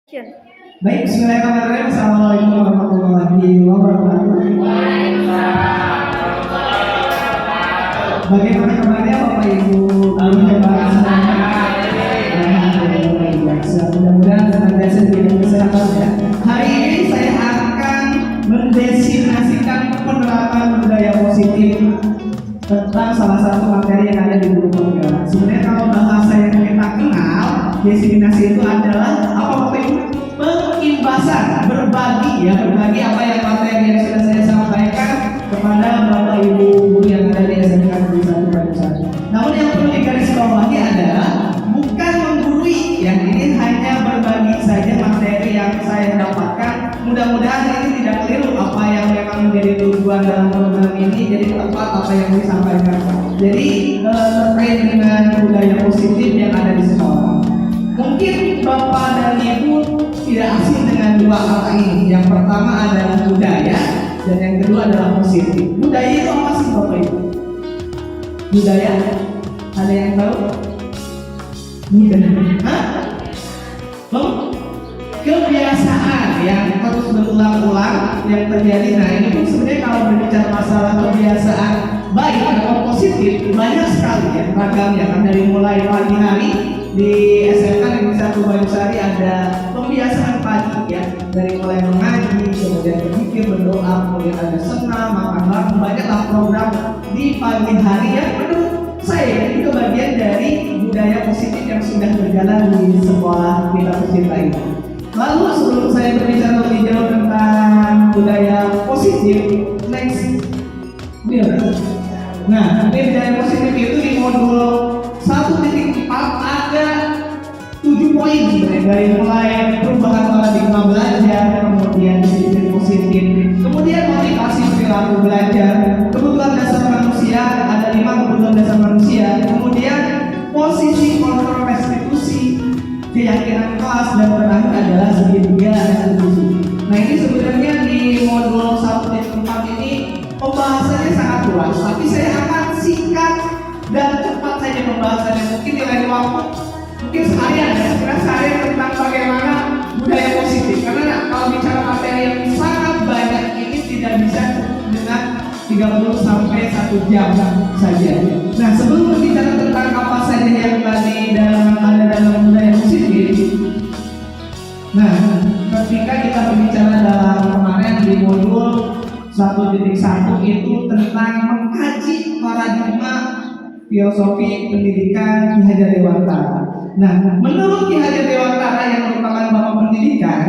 Baik, bismillahirrahmanirrahim. Assalamualaikum warahmatullahi wabarakatuh. Bagaimana kabarnya Bapak Ibu guru hebat semuanya? Alhamdulillah. Mudah-mudahan senantiasa diberikan kesehatan ya. Hari ini saya akan mendefinisikan penerapan budaya positif tentang salah satu materi yang ada di buku penggerak. Sebenarnya kalau bahasa yang kita kenal, definisi itu adalah apa Bapak Ibu? Pengimbasan, berbagi apa yang materi yang sudah saya sampaikan kepada Bapak Ibu guru yang ada di SMK Negeri 1 Bandung. Namun yang perlu digarisbawahi adalah bukan menggurui, yang ini hanya berbagi saja materi yang saya dapatkan. Mudah-mudahan ini tidak keliru apa yang memang menjadi tujuan dalam program ini, jadi tepat apa yang disampaikan. Jadi terkait dengan budaya positif yang ada di sekolah. Mungkin Bapak dan Ibu tidak asing dengan dua kata ini. Yang pertama adalah budaya dan yang kedua adalah positif. Budaya itu apa sih Bapak Ibu? Budaya? Ada yang tahu? Budaya? Hah? Kebiasaan yang terus berulang-ulang yang terjadi. Nah ini pun sebenarnya kalau berbicara masalah kebiasaan baik atau positif banyak sekali ya ragamnya, kan dari mulai pagi hari di SMK Negeri 1 Bandung ada pembiasaan pagi ya, dari mulai mengaji, kemudian berzikir, berdoa, kemudian ada senam, makan bareng, banyaklah program di pagi hari yang menurut saya itu bagian dari budaya positif yang sudah berjalan di sekolah kita tercinta ini. Lalu sebelum saya berbicara lebih jauh tentang budaya positif, next biar. Nah, budaya positif itu di modul 1.4 ada 7 poin sebenarnya, dari mulai perubahan paradigma belajar, kemudian disiplin positif, kemudian motivasi perilaku belajar, kebutuhan dasar manusia, ada 5 kebutuhan dasar manusia, kemudian posisi kontrol restitusi, keyakinan kelas, dan terakhir adalah segitiga restitusi. Nah ini sebenarnya di modul 1.4 ini pembahasannya sangat luas, tapi saya akan singkat dan cepat saja pembahasannya. Mungkin nilai waktu mungkin seharian ya, seharian tentang bagaimana budaya positif. Karena kalau bicara materi yang sangat banyak ini tidak bisa cukup dengan 30 sampai 1 jam saja. Nah sebelum berbicara tentang apa saja yang tadi ada dalam budaya positif, nah ketika kita berbicara dalam kemarin di modul 1.1 itu tentang mengkaji paradigma filosofi pendidikan Ki Hajar Dewantara. Nah, menurut Ki Hajar Dewantara yang merupakan bapak pendidikan,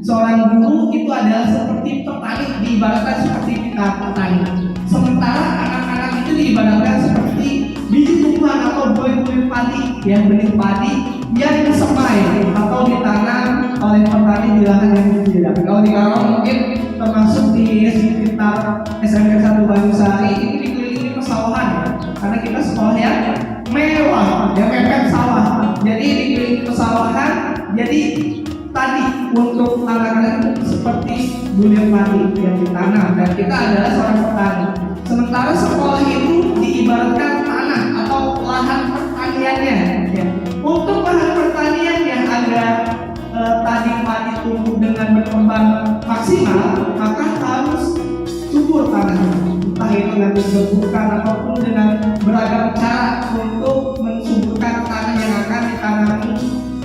seorang guru itu adalah seperti petani, diibaratkan seperti kita petani. Sementara anak-anak itu diibaratkan seperti biji tumbuhan atau buih-buih padi, yang benih padi yang disemai atau ditanam oleh petani di lahan yang berbeda. Kalau di Karawang mungkin termasuk di sekitar SMK 1 Bandung Sari ini dikelilingi pesawahan ya. Karena kita sekolahnya mewah, ya mepet sawah. Jadi dikelilingi pesawahan. Jadi tadi untuk anak-anak itu seperti bulir padi yang ditanam, dan kita adalah seorang petani. Sementara sekolah itu diibaratkan tanah atau lahan pertaniannya. Ya. Untuk lahan pertanian yang agar tadi padi tumbuh dengan berkembang maksimal, maka harus subur tanahnya. Entah itu nanti digeburkan ataupun dengan beragam cara untuk mensuburkan tanah yang akan ditanami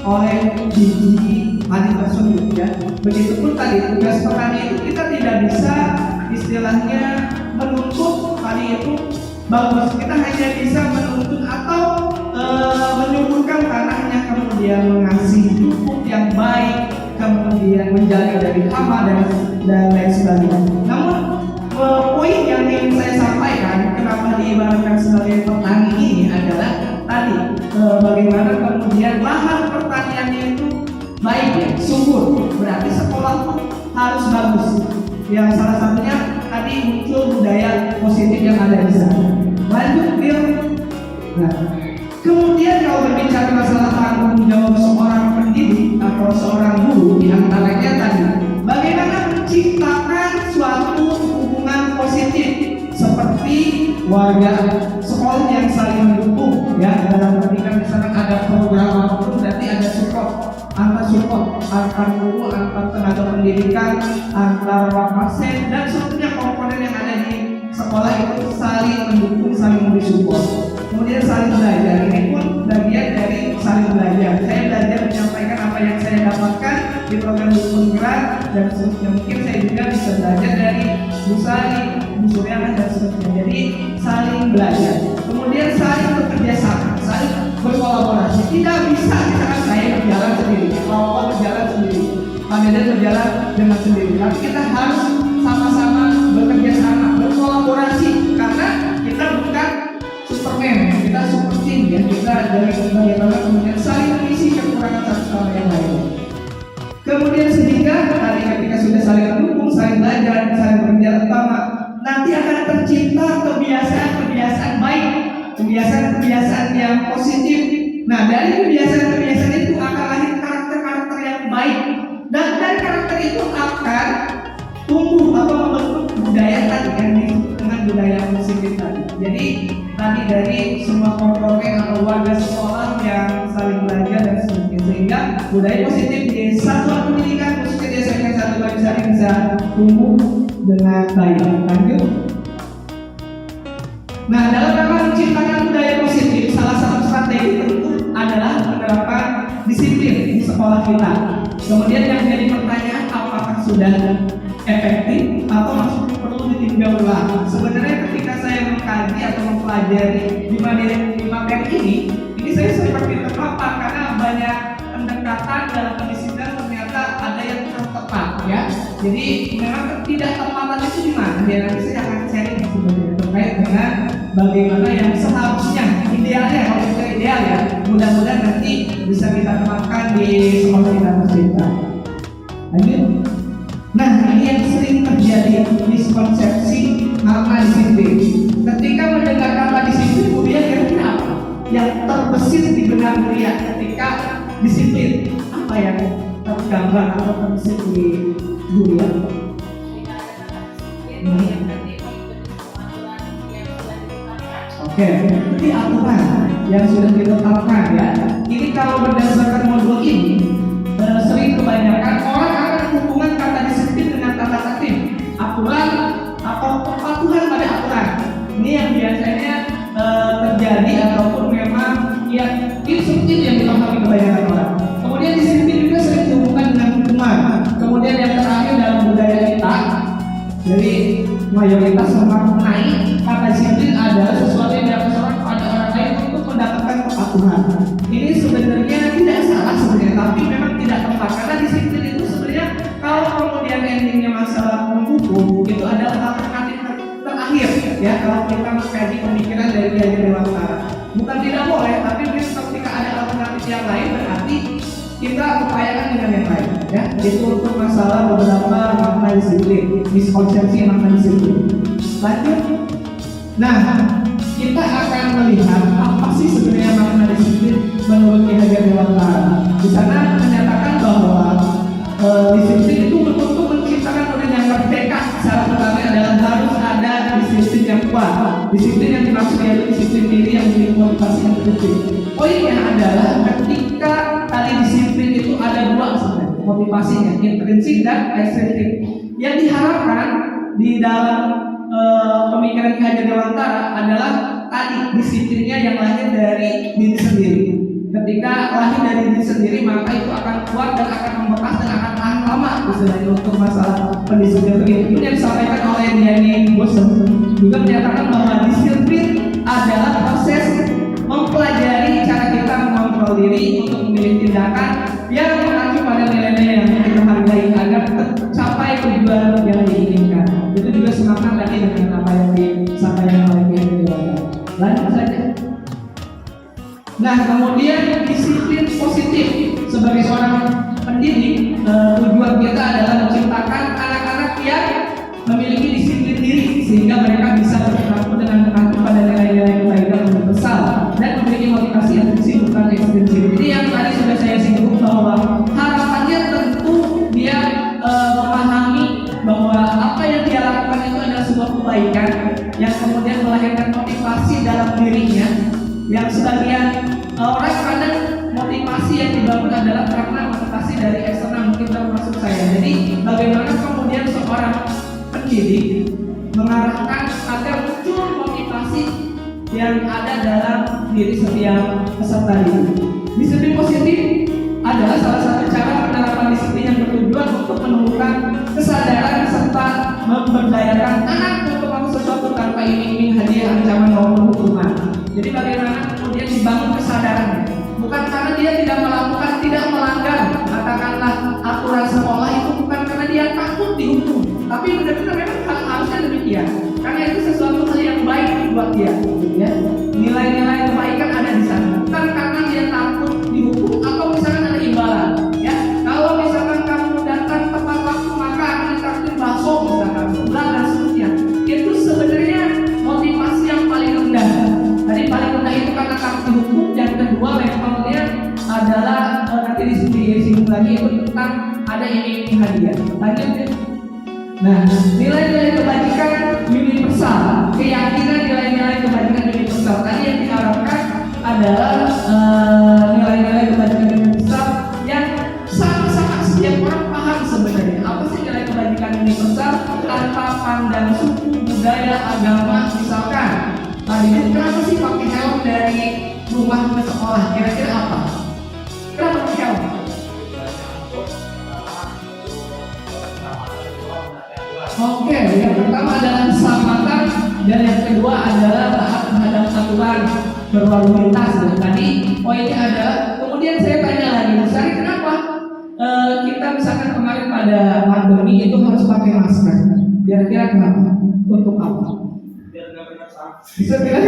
oleh biji padi tersebut ya. Begitupun tadi tugas petani itu kita tidak bisa istilahnya menuntut padi itu bagus. Kita hanya bisa menuntut atau menyuburkan tanahnya, kemudian mengasih pupuk yang baik, kemudian menjaga dari hama dan lain sebagainya. Namun poin yang ingin saya sampaikan kenapa diibaratkan sebagai petani ini adalah tadi bagaimana kemudian lahan pertaniannya itu baik ya, subur, berarti sekolah pun harus bagus. Yang salah satunya tadi muncul budaya positif yang ada di sana. Lanjut Bill. Nah, kemudian kalau berbicara masalah tanggung jawab seorang pendidik atau seorang guru, di antaranya tadi bagaimana menciptakan suatu hubungan positif seperti warga sekolah yang saling mendukung ya, dalam ketika misalkan ada program apapun berarti ada support antar support, antar guru, antar tenaga pendidikan, antar pasien, dan seluruhnya komponen yang ada di sekolah itu saling mendukung, saling mensupport. Kemudian saling belajar, ini pun bagian dari saling belajar. Saya belajar menyampaikan apa yang saya dapatkan di program Dukun Gerak, dan seterusnya. Mungkin saya juga bisa belajar dari Bu Sari, Bu Suryana, dan seterusnya. Jadi saling belajar. Kemudian saling bekerja sama, saling berkolaborasi. Tidak bisa misalkan saya berjalan sendiri, kelompok berjalan sendiri, Panitia berjalan dengan sendiri. Tapi kita harus sama-sama bekerja sama, berkolaborasi, karena kita bukan Superman, kita super team ya. Kita dari bagaimana kemudian saling mengisi kekurangan satu sama yang lain. Kemudian sehingga tadi ketika sudah saling mendukung, saling belajar, saling bekerja sama, nanti akan tercipta kebiasaan-kebiasaan baik, kebiasaan-kebiasaan yang positif. Nah, dari kebiasaan-kebiasaan itu akan lahir karakter-karakter yang baik, dan dari karakter itu akan tumbuh atau membentuk budaya tadi yang disebut dengan budaya positif tadi. Jadi tadi dari semua komponen atau warga sekolah yang saling belajar dan sebagainya, sehingga budaya positif di satuan pendidikan khususnya di SMP 1 Banyusari bisa tumbuh dengan baik. Lanjut. Nah, dalam rangka menciptakan budaya positif, salah satu strategi tentu adalah menerapkan disiplin di sekolah kita. Kemudian yang jadi pertanyaan, apakah sudah efektif atau masih perlu ditinjau ulang? Sebenarnya ketika saya mengkaji atau mempelajari di materi ini saya seperti terpapar karena banyak pendekatan dalam pendisiplinan ternyata ada yang kurang tepat ya. Jadi memang ketidaktepatan itu di mana? Ya nanti saya akan sharing sebenarnya terkait dengan bagaimana yang seharusnya idealnya, kalau kita ideal ya, mudah-mudahan nanti bisa kita terapkan di sekolah kita tercinta. Lanjut. Nah, ini yang sering terjadi miskonsepsi makna disiplin. Ketika mendengar kata disiplin, kemudian kira-kira apa yang terbesit di benak Buya ketika disiplin? Apa yang tergambar atau terbesit di Buya? Oke, berarti aturan yang sudah ditetapkan ya. Ini kalau berdasarkan modul ini sering kebanyakan orang akan hubungan kata disiplin dengan kata tertib, aturan atau kepatuhan pada aturan. Ini yang biasanya terjadi ataupun memang yang ini seperti yang dipahami kebanyakan orang. Kemudian disiplin juga sering dihubungkan dengan hukuman. Kemudian yang terakhir dalam budaya kita, jadi mayoritas memaknai kata disiplin adalah sesuatu yang dilakukan pada orang lain untuk mendapatkan kepatuhan. Ini sebenarnya tidak salah sebenarnya, tapi memang tidak tepat karena disiplin itu sebenarnya kalau kemudian endingnya masalah menghukum itu adalah alternatif terakhir ya. Kalau kita mengkaji pemikiran dari Ki Hajar Dewantara, bukan tidak boleh, tapi ketika ada alternatif yang lain berarti kita upayakan dengan yang lain ya. Itu untuk masalah beberapa makna disiplin, miskonsepsi makna disiplin. Lanjut. Nah, kita akan melihat apa sih sebenarnya makna disiplin menurut Ki Hajar Dewantara. Di sana menyatakan bahwa disiplin itu betul-betul menciptakan orang yang merdeka. Syarat pertama adalah harus ada disiplin yang kuat. Disiplin yang dimaksud yaitu disiplin diri yang memiliki motivasi yang tinggi. Poinnya adalah ketika tadi disiplin itu ada dua sebenarnya motivasinya, intrinsik dan ekstrinsik. Yang diharapkan di dalam pemikiran Ki Hajar Dewantara adalah tadi disiplinnya yang lahir dari diri sendiri. Ketika lahir dari diri sendiri maka itu akan kuat dan akan membekas dan akan tahan lama. Misalnya untuk masalah pendisiplinan itu yang disampaikan oleh Diani Bosen juga menyatakan bahwa disiplin adalah proses mempelajari cara kita mengontrol diri untuk memilih tindakan yang mengacu pada nilai-nilai yang kita hargai agar tercapai tujuan yang diinginkan. Itu juga semakna tadi dengan apa yang disampaikan oleh Ki Hajar Dewantara. Lanjut saja. Nah, kemudian disiplin positif sebagai seorang pendidik, tujuan kita adalah menciptakan anak-anak yang memiliki disiplin diri sehingga mereka bisa berperilaku dengan mengacu pada nilai-nilai kebaikan universal dan memiliki motivasi intrinsik bukan ekstrinsik. Jadi yang tadi sudah saya singgung bahwa harapannya tentu dia memahami bahwa apa yang dia lakukan itu adalah sebuah kebaikan yang kemudian melahirkan motivasi dalam dirinya. Yang sebagian orang kadang motivasi yang dibangun adalah karena motivasi dari eksternal, mungkin termasuk saya. Jadi bagaimana kemudian seorang pendidik mengarahkan agar muncul motivasi yang ada dalam diri setiap peserta didik. Disiplin positif adalah salah satu cara penerapan disiplin yang bertujuan untuk menemukan kesadaran serta memberdayakan anak untuk melakukan sesuatu tanpa iming-iming hadiah, ancaman maupun hukuman. Jadi bagaimana kemudian dibangun kesadarannya, bukan karena dia tidak melakukan, tidak melanggar, katakanlah aturan sekolah itu bukan karena dia takut dihukum, tapi benar-benar memang harusnya demikian, karena itu sesuatu hal yang baik buat dia, ya. Nilai-nilai kebaikan ada di sana, bukan karena dia takut dihukum atau misalkan ada imbalan, ya. Kalau misalkan kamu datang tepat waktu maka akan ditraktir bakso misalkan, sebelah dan seterusnya, itu sebenarnya motivasi yang paling rendah. Tadi paling rendah itu karena takut dihukum, dan kedua levelnya adalah nanti disinggung lagi itu tentang ada iming-iming hadiah. Lanjut ya. Nah, nilai-nilai kebajikan universal, keyakinan nilai-nilai kebajikan universal. Tadi yang diharapkan adalah nilai-nilai kebajikan universal yang sama-sama setiap orang paham sebenarnya. Apa sih nilai kebajikan universal tanpa pandang suku, budaya, agama, misalkan. Tadi kenapa sih pakai helm dari rumah ke sekolah? Kira-kira apa? Kenapa pakai helm? Oke, yang pertama adalah keselamatan, dan yang kedua adalah taat terhadap aturan berlalu lintas. Tadi poinnya adalah, kemudian saya tanya lagi, misalnya kenapa kita misalkan kemarin pada pandemi itu harus pakai masker? Kira-kira kenapa? Untuk apa? Bisa bilang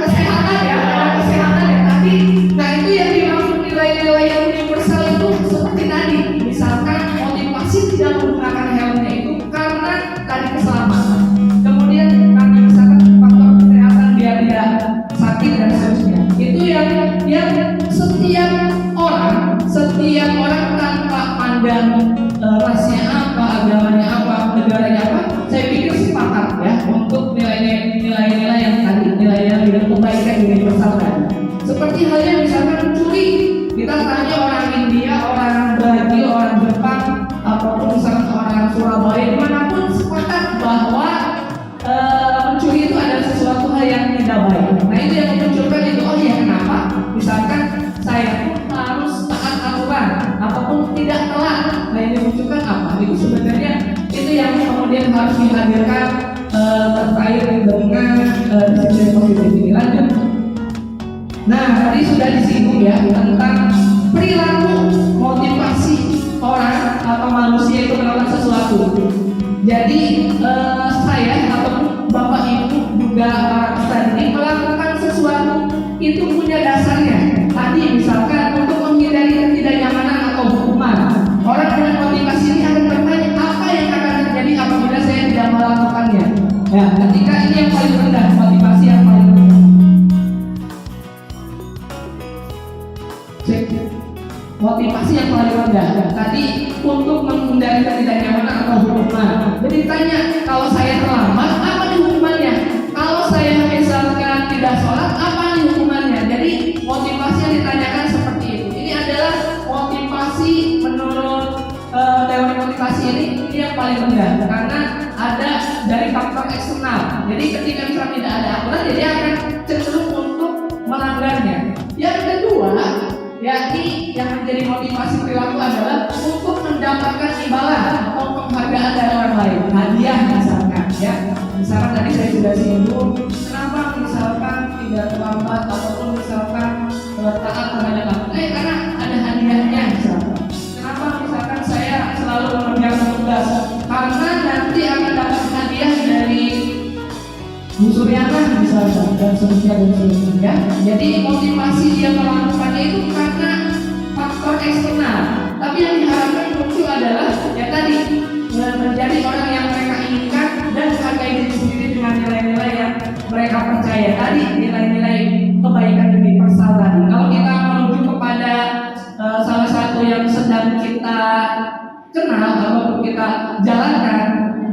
kesehatan ya, kesehatan ya tadi. Nah itu yang dimaksud nilai-nilai yang universal itu seperti tadi. Misalkan motivasi tidak menggunakan helmnya itu karena tadi keselamatan. Kemudian karena misalkan faktor kesehatan biar tidak sakit dan seterusnya. Itu yang setiap orang tanpa pandang rasnya apa, agamanya apa, negaranya apa, saya pikir sepakat ya untuk nilai-nilai yang tadi, nilai-nilai yang kebaikan universal tadi. Seperti halnya misalkan mencuri, kita tanya orang India, orang Brazil, orang Jepang, ataupun misalkan orang Surabaya, dimanapun sepakat bahwa mencuri itu adalah sesuatu hal yang tidak baik. Nah itu yang memunculkan itu, oh ya kenapa? Misalkan saya pun harus taat aturan ataupun tidak telat. Nah ini menunjukkan apa? Itu sebenarnya itu yang kemudian harus dihadirkan terkait dengan disiplin positif ini. Lanjut. Nah tadi sudah disinggung ya tentang perilaku motivasi orang atau manusia itu melakukan sesuatu. Jadi saya ataupun bapak ibu juga para ini melakukan sesuatu itu punya dasarnya. Tadi misalkan untuk menghindari ketidaknyamanan atau hukuman, orang dengan motivasi ini akan bertanya apa yang akan terjadi apabila saya tidak melakukannya. Ya, ketika ini yang paling rendah, motivasi yang paling rendah. Cek. Motivasi yang paling rendah. Tadi untuk menghindari ketidaknyamanan atau hukuman. Jadi tanya, kalau saya terlambat, apa nih hukumannya? Kalau saya misalkan tidak sholat, apa nih hukumannya? Jadi motivasi yang ditanyakan seperti itu. Ini adalah motivasi menurut teori motivasi ini yang paling rendah karena ada dari faktor eksternal. Jadi ketika misalnya tidak ada aturan, jadi akan cenderung untuk melanggarnya. Yang kedua, yakni yang menjadi motivasi perilaku adalah untuk mendapatkan imbalan atau penghargaan dari orang lain, hadiah misalkan ya. Misalkan tadi saya sudah singgung, kenapa misalkan tidak terlambat ataupun misalkan taat terhadap aturan, karena ada hadiahnya misalkan. Kenapa misalkan saya selalu mengerjakan tugas, karena nanti akan dapat hadiah dari Bu Suryana misalkan dan seterusnya. Jadi motivasi dia melakukannya itu karena faktor eksternal. Tapi yang diharapkan muncul adalah ya tadi menjadi orang yang mereka inginkan dan menghargai diri sendiri dengan nilai-nilai yang mereka percaya. Tadi nilai-nilai kebaikan universal tadi. Kalau kita menuju kepada salah satu yang sedang kita kenal ataupun kita jalankan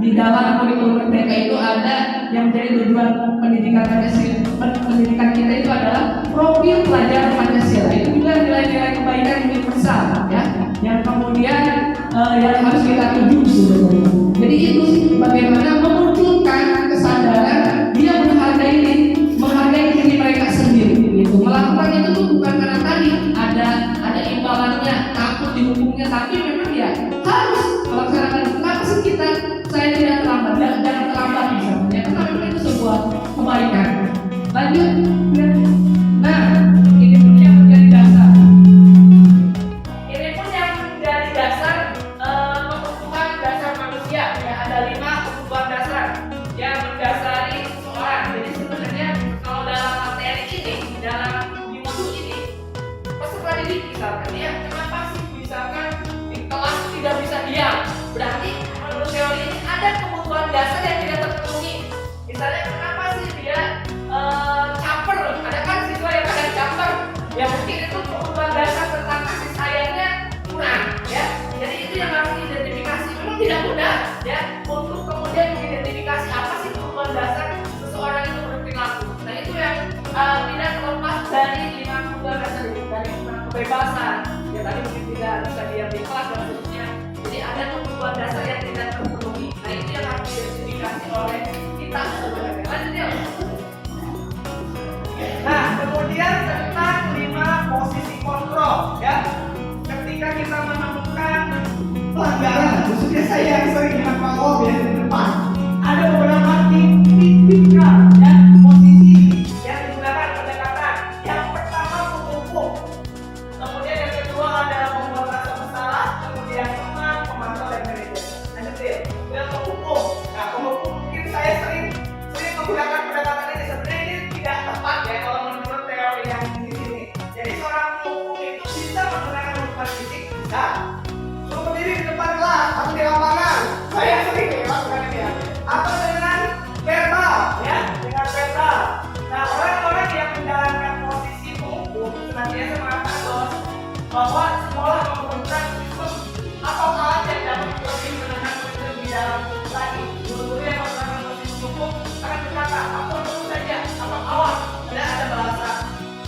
di dalam kurikulum merdeka itu ada yang menjadi tujuan pendidikan Pancasila, pendidikan kita itu adalah profil pelajar Pancasila. Itu juga nilai-nilai kebaikan universal ya, yang kemudian yang harus kita tuju sebenarnya. Jadi itu sih bagaimana memunculkan kesadaran dia menghargai diri mereka sendiri. Gitu. Melakukan itu tuh bukan karena tadi ada imbalannya, takut dihukumnya, tapi memang ya harus melaksanakan. Kenapa sih saya tidak terlambat, jangan terlambat misalnya, karena memang itu sebuah kebaikan. Lanjut. Nah, ini pun yang menjadi dasar. Ini pun yang menjadi dasar kebutuhan dasar manusia. Ya, ada 5 kebutuhan dasar yang mendasari seseorang. Jadi sebenarnya kalau dalam materi ini, dalam di modul ini, peserta didik misalkan ya, kenapa sih misalkan di kelas tidak bisa diam? Berarti menurut teori ini ada kebutuhan dasar yang tidak terpenuhi. Misalnya kenapa sih dia caper? Ada kan siswa yang kadang caper? Ya mungkin itu kebutuhan dasar tentang kasih sayangnya kurang ya. Jadi itu yang harus diidentifikasi. Memang tidak mudah ya untuk kemudian mengidentifikasi apa sih kebutuhan dasar seseorang itu berperilaku. Nah itu yang tidak terlepas dari 5 kebutuhan dasar ini, dari kebebasan. Ya tadi mungkin tidak bisa diam di kelas dan seterusnya. Jadi ada kebutuhan dasar yang tidak terpenuhi. Nah itu yang harus diidentifikasi oleh kita sebenarnya. Lanjut ya. Nah kemudian tentang 5 posisi kontrol ya. Ketika kita menemukan pelanggaran, khususnya saya yang sering dengan Pak Bob ya di depan, ada beberapa tipikal ya posisi yang digunakan pendekatan. Yang pertama menghukum, kemudian yang kedua adalah membuat rasa bersalah, kemudian teman, pemantau dan manajer. Lanjut ya, yang menghukum. Nah menghukum mungkin saya sering menggunakan pendekatan ini. Sebenarnya ini tidak tepat ya kalau menurut teori yang di sini. Jadi seorang penghukum itu bisa menggunakan hukuman fisik, bisa suruh berdiri di depan kelas atau di lapangan. Saya sering melakukan ini ya. Atau dengan verbal ya, dengan verbal. Nah orang-orang yang menjalankan posisi penghukum senantiasa mengatakan bahwa sekolah membutuhkan sistem atau alat yang dapat lebih menekan sistem di dalam tadi. Guru yang menggunakan posisi hukum akan berkata, apa dulu saja, apa awas. Ada bahasa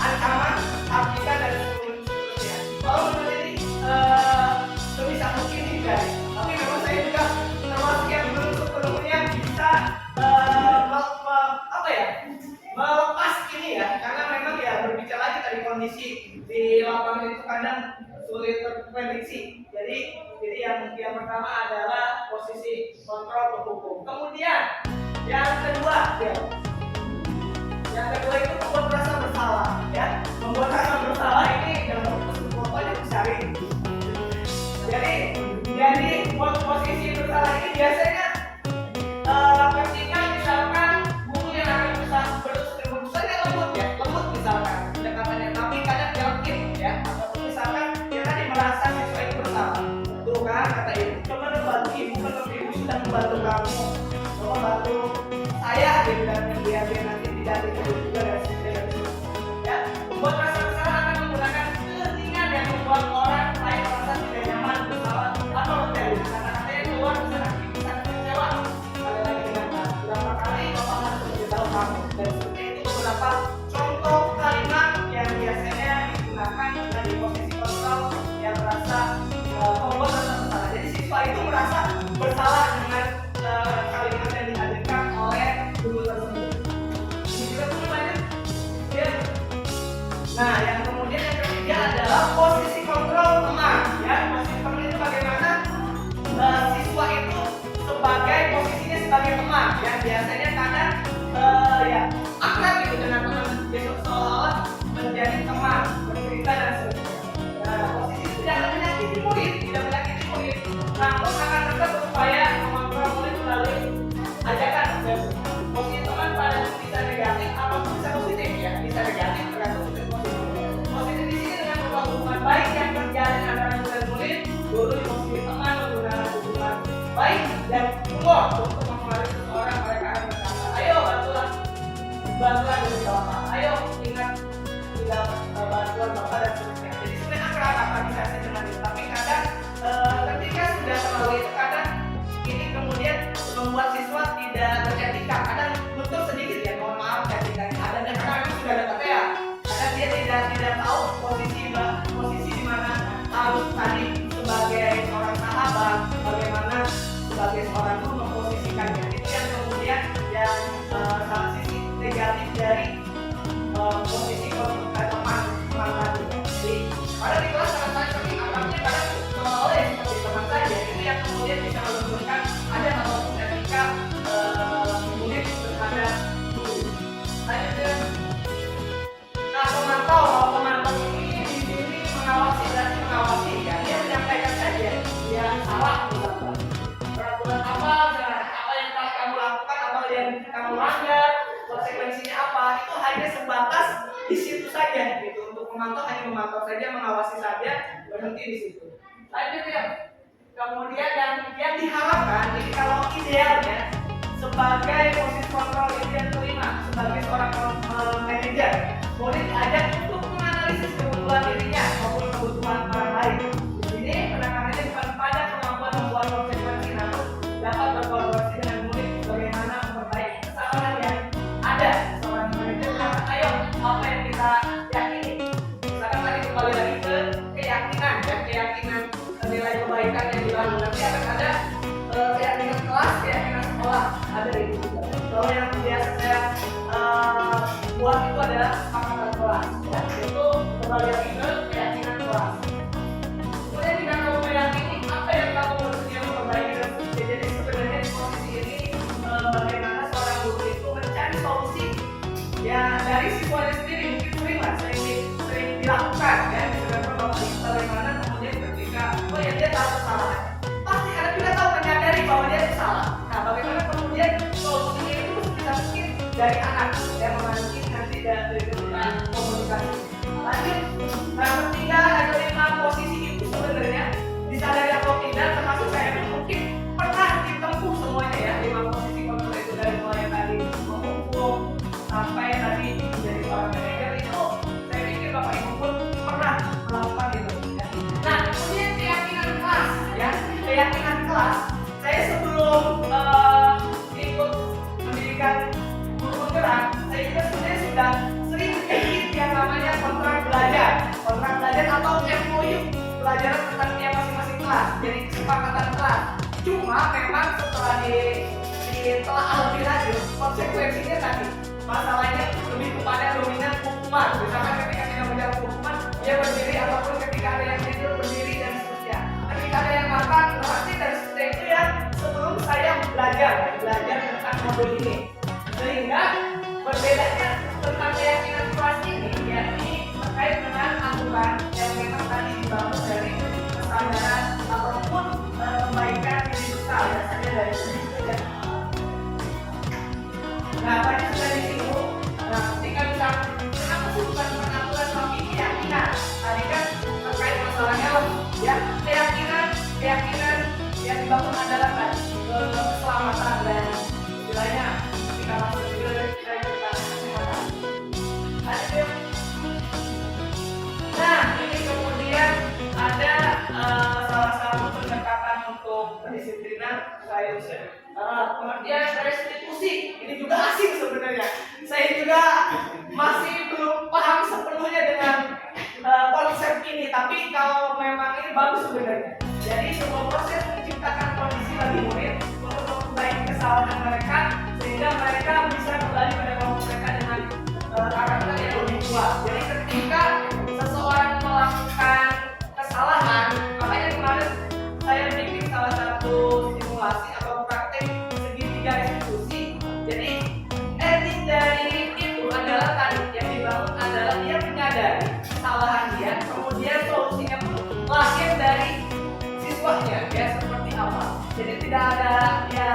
ancaman, artikan dan seterusnya. Kalau menurut ini sebisa mungkin hindari. Tapi memang saya juga termasuk yang belum sepenuhnya bisa melepas ini ya, karena memang ya berbicara lagi tadi kondisi di lapangan itu kadang sulit terprediksi. Jadi yang pertama adalah posisi kontrol penghukum. Kemudian yang kedua ya. Yang kedua itu membuat rasa bersalah ya. Membuat rasa bersalah ini dalam pokoknya dicari. Jadi posisi bersalah ini biasanya ketika misalkan guru yang akan berusaha lembut misalkan pendekatannya, tapi kadang yakin ya, atau misalkan dia tadi merasa siswa itu bersalah. Tuh kan kata ibu, coba bantu ibu, kan ibu sudah membantu kamu, coba bantu saya gitu, dan biar nanti tidak dituduh juga dan sebagainya. Ya, membuat rasa bersalah akan menggunakan kepentingan yang membuat orang lain merasa tidak nyaman, bersalah atau rebel. Kata-katanya keluar bisa kecewa. Ada lagi dengan beberapa kali bapak harus memberitahu kamu, dan seperti itu beberapa contoh kalimat yang biasanya digunakan dari posisi kontrol yang merasa membuat rasa bersalah. Jadi siswa itu merasa bersalah dengan kalimat yang dihadirkan oleh guru tersebut. Ini juga punya banyak ya. Nah yang kemudian yang ketiga adalah posisi kontrol teman ya. Posisi teman itu bagaimana siswa itu sebagai posisinya sebagai teman ya, biasanya kadang ya akrab gitu dengan teman, besok seolah-olah menjadi teman, bercerita dan sebagainya. Nah posisi itu tidak menyakiti murid, namun akan tetap berupaya mengontrol murid melalui ajakan. Posisi teman pada bisa negatif ataupun bisa positif ya, bisa negatif tergantung positif. Positif di sini dengan membangun hubungan baik yang terjalin antara guru dan murid. Guru di posisi teman menggunakan hubungan baik dan humor untuk mempengaruhi seseorang. Mereka akan berkata, ayo bantulah dari bapak, ayo ingat tidak bantuan bapak dan sebagainya. Jadi sebenarnya akrab aplikasi dengan itu, tapi kadang ketika sudah terlalu itu kadang ini kemudian membuat siswa tidak beretika, kadang nuntut yang kita melanggar, konsekuensinya apa, itu hanya sebatas di situ saja gitu. Untuk memantau hanya memantau saja, mengawasi saja, berhenti di situ. Lanjut ya. Kemudian yang diharapkan, jadi kalau idealnya sebagai posisi kontrol ini yang kelima, sebagai seorang manajer, boleh diajak untuk menganalisis kebutuhan dirinya maupun kebutuhan orang lain. Di sini penekanannya bukan pada kemampuan membuat konsekuensi, namun dapat berkolaborasi dengan murid bagaimana memperbaiki kesalahan yang ada. Seorang manajer akan ayo apa yang kita yakini. Misalkan tadi kembali lagi ke keyakinan, ya keyakinan nilai kebaikan yang dibangun. Nanti akan ada keyakinan kelas, keyakinan sekolah, ada itu juga. Kalau yang biasa saya buat itu adalah kesepakatan kelas, ya, itu kembali lagi ke keyakinan kelas. Kemudian jika kamu meyakini apa yang kamu bersedia memperbaiki, jadi sebenarnya di posisi ini bagaimana seorang guru itu mencari solusi ya dari siswanya sendiri, mungkin sering dilakukan ya, bagaimana kemudian ketika dia tahu kesalahan, pasti karena kita tahu menyadari bahwa dia itu salah. Nah, bagaimana kemudian solusinya itu bisa mungkin dari anak yang mengerti nanti dari komunikasi. Lanjut, nah ketiga ada 5 posisi itu sebenarnya disadari atau tidak, termasuk saya pun mungkin pernah ditempuh semuanya ya 5 posisi kontrol itu, dari mulai tadi menghukum sampai tadi menjadi seorang manajer. Itu saya pikir Bapak Ibu pun pernah melakukan itu. Nah, kemudian keyakinan kelas, ya keyakinan kelas. Saya sebelum ikut pendidikan guru penggerak, saya juga sebenarnya sudah sering bikin yang namanya kontrak belajar atau MOU, pelajaran tentang tiap masing-masing kelas, jadi kesepakatan kelas. Cuma memang setelah ditelaah lebih lanjut, konsekuensinya tadi masalahnya lebih kepada dominan hukuman. Misalkan ketika tidak menjawab hukuman, dia berdiri, ataupun ketika ada yang tidur berdiri dan seterusnya. Ketika ada yang makan, berarti dan seterusnya. Itu yang sebelum saya belajar tentang modul ini. Sehingga berbedanya tentang keyakinan kelas ini, yakni terkait dengan aturan yang memang tadi dibangun dari kesadaran ataupun kebaikan individual, biasanya dari sini saja. Nah, tadi sudah disinggung. Nah, ketika bisa kenapa sih bukan aturan tapi keyakinan? Tadi kan terkait masalahnya ya keyakinan yang dibangun adalah tadi keselamatan dan istilahnya ketika masuk ke kesehatan. Nah, ini kemudian ada salah satu pendekatan untuk pendisiplinan pengertian restitusi. Ini juga asing sebenarnya. Saya juga masih belum paham sepenuhnya dengan konsep ini, tapi kalau memang ini bagus sebenarnya. Jadi sebuah proses menciptakan kondisi bagi murid untuk memperbaiki kesalahan mereka sehingga mereka bisa kembali pada kelompok mereka dengan karakter yang lebih kuat. Jadi ketika seseorang melakukan kesalahan, makanya kemarin saya bikin salah satu simulasi atau praktek segitiga restitusi. Jadi ending dari itu adalah tadi yang dibangun adalah dia menyadari kesalahan dia, kemudian solusinya pun lahir dari siswanya ya seperti apa. Jadi tidak ada ya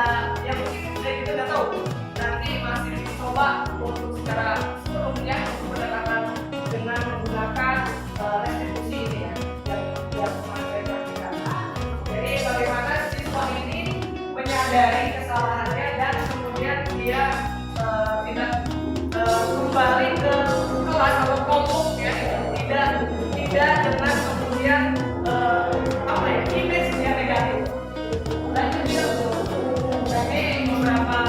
mungkin saya juga tidak tahu. Nanti masih dicoba untuk secara sepenuhnya pendekatan dengan menggunakan restitusi ini ya yang pernah saya praktikkan. Jadi bagaimana siswa ini menyadari kesalahannya dan kemudian dia tidak kembali ke kelas atau kelompok ya, tidak dengan kemudian image yang negatif. Lanjut ya, ini beberapa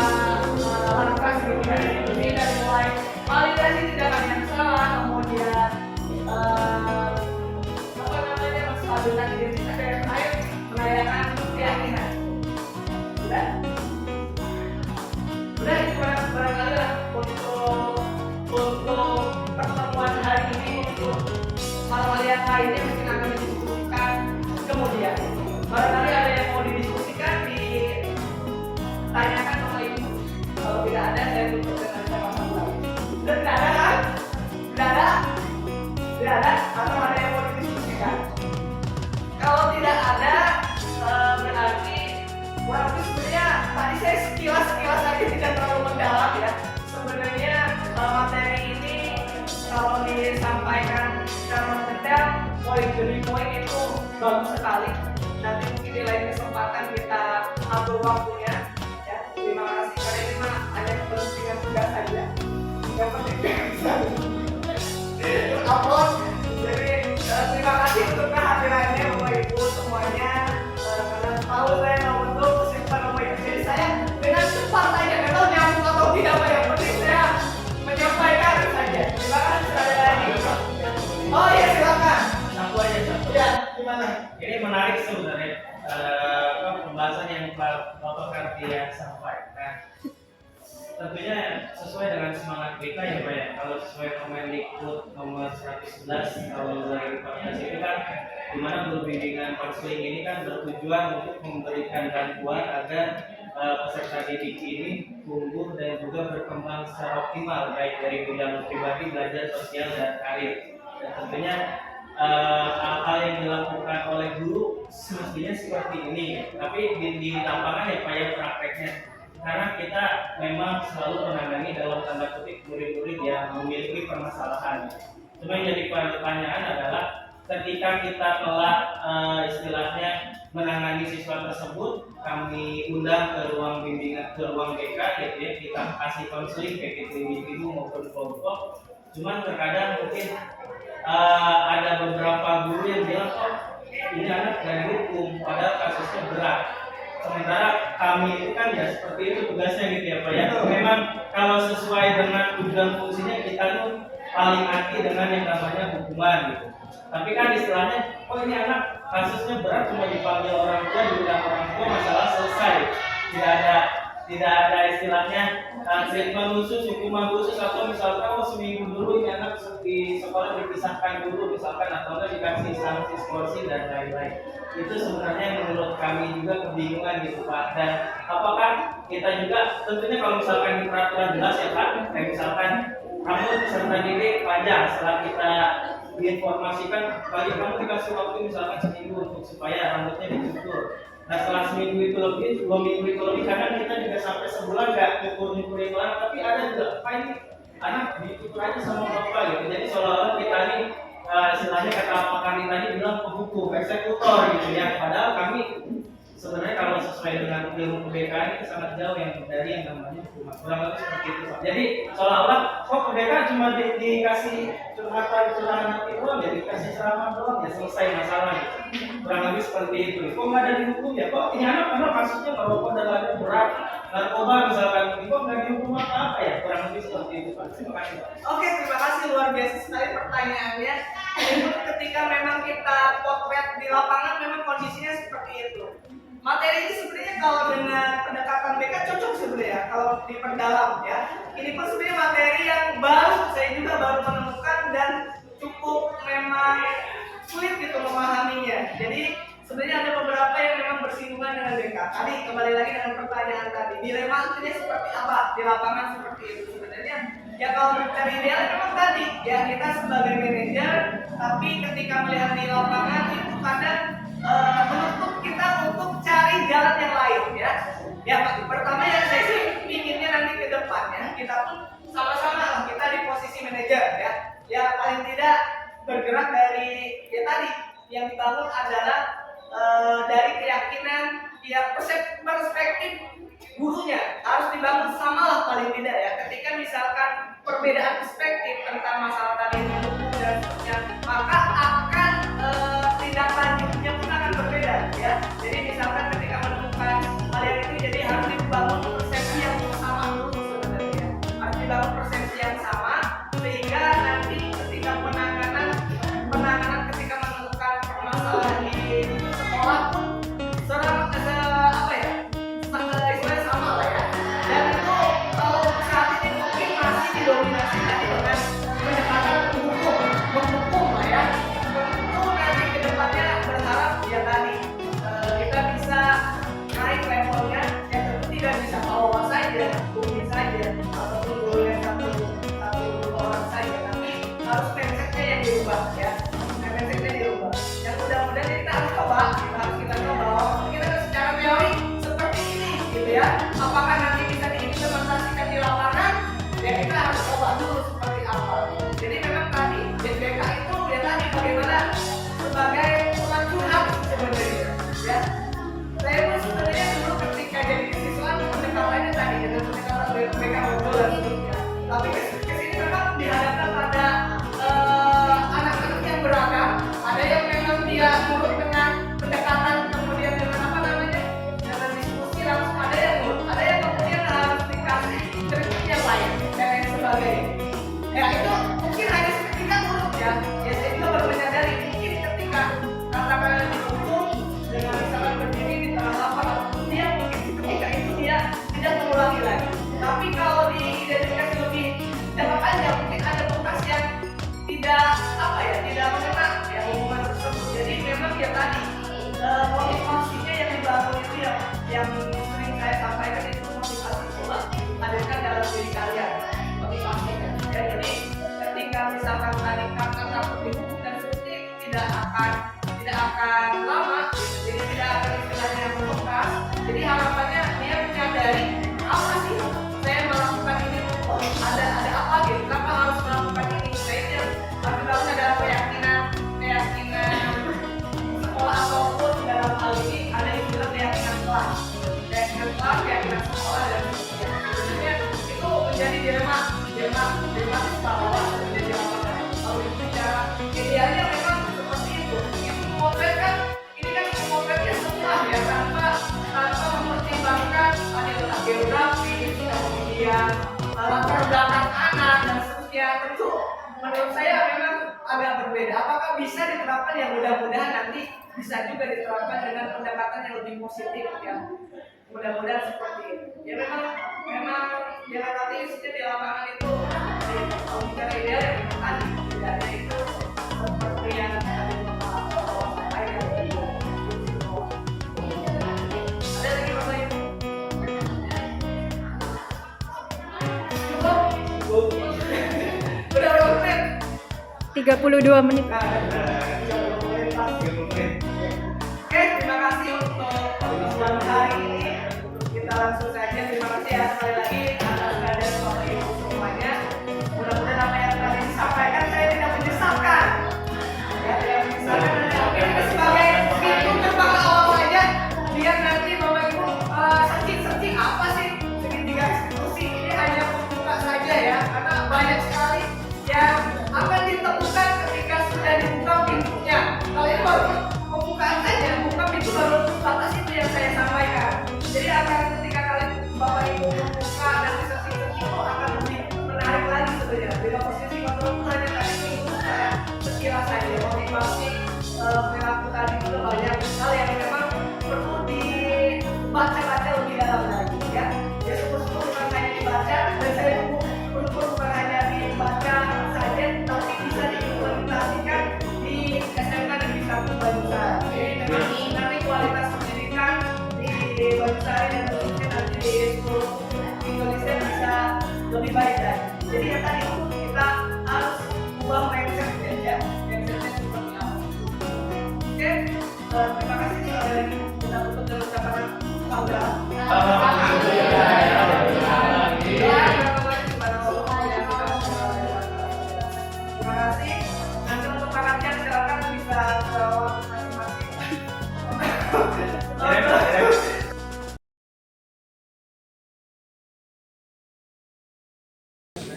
langkah ini dari mulai validasi tindakan yang salah, kemudian menstabilkan identitas dan terakhir menayakan keyakinan. Udah itu barangkali lah untuk pertemuan hari ini. Untuk hal-hal yang lainnya mungkin akan didiskusikan kemudian. Barangkali ada yang mau didiskusikan, ditanyakan sama ibu. Kalau tidak ada, saya tutup dengan catatan lagi. Sudah tidak ada kan? Tidak ada? Atau ada yang mau didiskusikan? Kalau tidak ada, berarti sebenarnya tadi saya sekilas aja tidak terlalu bagus sekali. Nanti mungkin di lain kesempatan kita atur waktunya. Ya, terima kasih karena ini mah hanya kepentingan tugas saja. Yang penting bisa upload. Jadi terima kasih untuk kehadirannya Bapak Ibu semuanya. Karena tahu saya mau untuk kesimpulan Bapak Ibu, jadi saya dengan cepat saja nggak tahu nyambung atau tidak, Pak. Yang penting saya menyampaikan saja. Terima kasih sekali lagi. Oh ya, silakan. Satu aja, satu. Ya, gimana? Ini menarik sebenarnya pembahasan yang Bapak Kartia sampaikan. Tentunya sesuai dengan semangat BK ya Pak ya. Kalau sesuai Kemendikbud nomor 111 tahun 2014 itu kan dimana guru bimbingan konseling ini kan bertujuan untuk memberikan bantuan agar peserta didik ini tumbuh dan juga berkembang secara optimal baik dari bidang pribadi, belajar, sosial, dan karir. Dan tentunya hal-hal yang dilakukan oleh guru semestinya seperti ini, tapi di lapangan ya Pak ya prakteknya, karena kita memang selalu menangani dalam tanda kutip murid-murid yang memiliki permasalahan. Cuma yang jadi pertanyaan adalah ketika kita telah istilahnya menangani siswa tersebut, kami undang ke ruang bimbingan, ke ruang BK gitu ya, kita kasih konseling baik itu individu maupun kelompok. Cuman terkadang mungkin ada beberapa guru yang bilang, oh ini anak dari hukum, padahal kasusnya berat. Sementara kami itu kan ya seperti itu tugasnya gitu ya Pak ya. Memang kalau sesuai dengan tujuan fungsinya kita tuh paling anti dengan yang namanya hukuman gitu. Tapi kan istilahnya, oh ini anak kasusnya berat, cuma dipanggil orang tua, diundang orang tua, masalah selesai. Tidak ada istilahnya treatment khusus, hukuman khusus, atau misalkan oh seminggu dulu ini anak di sekolah dipisahkan dulu misalkan, atau enggak dikasih sanksi skorsing dan lain-lain. Itu sebenarnya menurut kami juga kebingungan gitu Pak. Dan apakah kita juga tentunya kalau misalkan di peraturan jelas ya Pak, kayak misalkan kamu peserta didik panjang, setelah kita diinformasikan bagi kamu dikasih waktu misalkan seminggu untuk supaya rambutnya dicukur. Nah setelah seminggu itu lebih, 2 minggu itu lebih, kadang kita juga sampai sebulan nggak nyukur-nyukurin orang, tapi ada juga apa ini anak dicukur aja sama bapak gitu. Jadi seolah-olah kita ini istilahnya kata Pak Kari tadi bilang penghukum, eksekutor gitu ya. Padahal kami sebenarnya kalau sesuai dengan ilmu kebekaan itu sangat jauh yang dari yang namanya hukuman. Kurang lebih seperti itu Pak. Jadi seolah-olah kok kebekaan cuma dikasih curhatan hati doang ya, dikasih ceramah doang ya selesai masalah gitu. Kurang lebih seperti itu. Kok nggak ada dihukum ya? Kok ini anak karena kasusnya merokok dan lain berat, narkoba misalkan, kok nggak dihukum apa ya? Kurang lebih seperti itu Pak. Terima kasih Pak. Oke, terima kasih, luar biasa sekali pertanyaannya. Itu ketika memang kita potret di lapangan memang kondisinya seperti itu. Materi ini sebenarnya kalau dengan pendekatan BK cocok sebenarnya kalau diperdalam ya. Ini pun sebenarnya materi yang baru, saya juga baru menemukan dan cukup memang sulit gitu memahaminya. Jadi sebenarnya ada beberapa yang memang bersinggungan dengan BK. Tadi kembali lagi dengan pertanyaan tadi, dilema artinya seperti apa di lapangan seperti itu sebenarnya. Ya kalau mencari ideal memang tadi ya kita sebagai manajer, tapi ketika melihat di lapangan itu kadang menuntut kita untuk cari jalan yang lain ya. Ya Pak, pertama yang saya sih inginnya nanti ke depannya kita pun sama-sama lah kita di posisi manajer ya. Ya paling tidak bergerak dari ya tadi yang dibangun adalah dari keyakinan ya perspektif gurunya harus dibangun sama lah paling tidak ya. Ketika misalkan perbedaan perspektif tentang masalah tadi hukum dan seterusnya, maka akan tindak lanjutnya pun akan berbeda ya. Jadi misalkan ketika menemukan hal yang itu, jadi harus dibangun persepsi yang sama dulu sebenarnya. Harus dibangun persepsi yang sama sehingga nanti ketika penanganan ketika menemukan permasalahan di sekolah pun istilahnya sama lah ya. Dan itu kalau saat ini mungkin masih didominasi dengan pendekatan menghukum lah ya. tidak akan lama, jadi tidak akan istilahnya membekas. Jadi harapannya dia menyadari apa sih saya melakukan ini, ada apa gitu, kenapa harus melakukan ini. Nah ini yang harus dibangun adalah keyakinan sekolah ataupun dalam hal ini ada istilah keyakinan kelas, keyakinan sekolah dan sebenarnya itu menjadi dilema siswa bahwa menjadi apa. Kalau itu cara idealnya memang seperti itu. Ini memotretkan, ini kan memotretnya setelah ya tanpa mempertimbangkan ada letak geografis, kemudian latar belakang anak dan seterusnya. Tentu menurut saya memang agak berbeda. Apakah bisa diterapkan, yang mudah-mudahan nanti bisa juga diterapkan dengan pendekatan yang lebih positif ya. Mudah-mudahan seperti itu. Ya memang jangan nanti isinya di lapangan itu kalau bicara ideal ya memang tadi tidak ada itu seperti yang tadi Bapak air yang ada lagi pertanyaan? Cukup? Udah berapa menit? 32 menit. Oke, terima kasih untuk pertemuan hari ini. Kita langsung saja, terima kasih ya sekali lagi atas kehadiran Bapak Ibu semuanya. Mudah-mudahan apa yang tadi disampaikan saya tidak menyesatkan. Ya, tidak menyesatkan. Dan sebagai pintu gerbang awal saja, biar nanti Bapak Ibu searching apa sih segitiga eksekusi ini, hanya membuka saja ya, karena banyak sekali yang akan ditemukan ketika sudah dibuka pintunya. Kalian baru pembukaan saja, buka pintu baru batas itu yang saya sampaikan. Jadi akan ketika kalian Bapak Ibu membuka dan sesi itu akan lebih menarik lagi sebenarnya. Bila posisi kontrol hanya tadi itu saya sekilas saja motivasi perilaku tadi itu banyak hal yang memang perlu dibaca lebih dalam lagi ya. Ya syukur-syukur bukan hanya dibaca, dan saya syukur bukan hanya dibaca saja, tapi bisa diimplementasikan di SMK Negeri 1 Banyuwangi. Jadi memang nanti kualitas pendidikan di Banyuwangi dan tentunya nanti di seluruh Indonesia bisa lebih baik lagi. Jadi yang tadi itu kita harus ubah mindsetnya ya, mindsetnya seperti apa. Oke, terima kasih sekali lagi. Kita tutup dengan ucapan terima kasih. Nanti untuk makannya silakan bisa ke ruang masing-masing.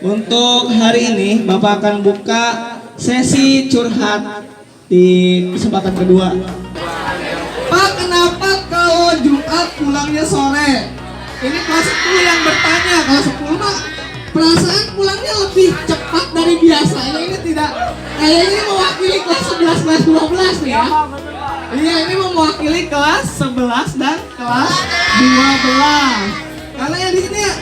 Untuk hari ini Bapak akan buka sesi curhat di kesempatan kedua. Pak, kenapa kalau Jumat pulangnya sore? Ini kelas 10 yang bertanya. Kelas 10 mah perasaan pulangnya lebih cepat dari biasanya. Ini tidak, kayak ini mewakili kelas 11, kelas 12 nih ya. Iya, ini mewakili kelas 11 dan kelas 12. Karena yang di sini ya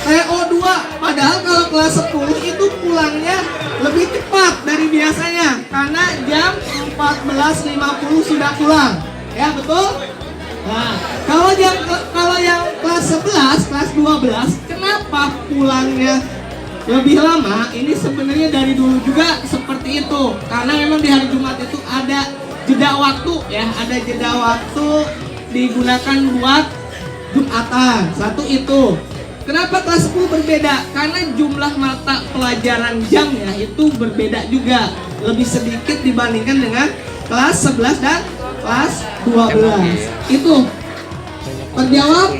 TO2, padahal kalau kelas 10 itu pulangnya lebih cepat dari biasanya karena jam 14.50 sudah pulang. Ya, betul? Nah, kalau yang kelas 11, kelas 12, kenapa pulangnya lebih lama? Ini sebenarnya dari dulu juga seperti itu. Karena memang di hari Jumat itu ada jeda waktu ya, ada jeda waktu digunakan buat Jumatan. Satu itu. Kenapa kelas 10 berbeda? Karena jumlah mata pelajaran jamnya itu berbeda juga. Lebih sedikit dibandingkan dengan kelas 11 dan kelas 12. Itu terjawab.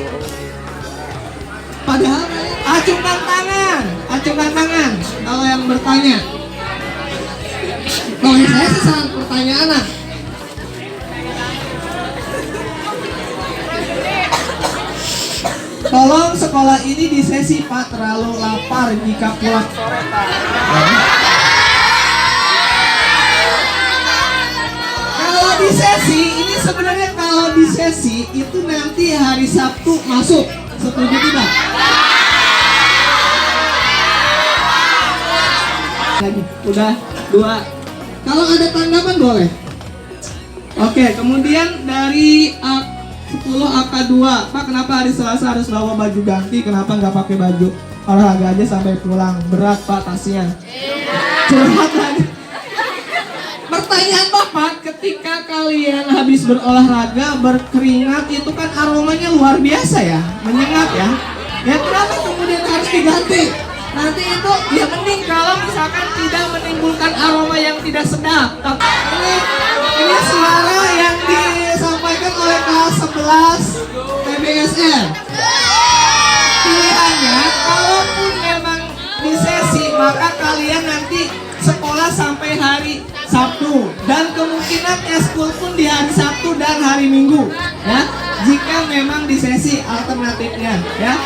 Padahal acungkan tangan kalau yang bertanya. Kalau saya sih salah pertanyaan. Tolong sekolah ini di sesi Pak, terlalu lapar jika pulang sore Pak. Kalau di sesi, ini sebenarnya kalau di sesi itu nanti hari Sabtu masuk. Setuju tidak? Udah 2. Kalau ada tanggapan boleh. Oke, kemudian dari 10 AK2, Pak, kenapa hari Selasa harus bawa baju ganti? Kenapa nggak pakai baju olahraga aja sampai pulang? Berat Pak tasnya. Curhat lagi. Pertanyaan Bapak, ketika kalian habis berolahraga, berkeringat, itu kan aromanya luar biasa ya, menyengat ya. Ya kenapa kemudian harus diganti? Nanti itu ya mending kalau misalkan tidak menimbulkan aroma yang tidak sedap. Ini suara yang disampaikan oleh kelas 11 TBSN. Pilihannya, kalaupun memang di sesi, maka kalian nanti sekolah sampai hari Sabtu, dan kemungkinan eskul pun di hari Sabtu dan hari Minggu ya, jika memang di sesi alternatifnya ya,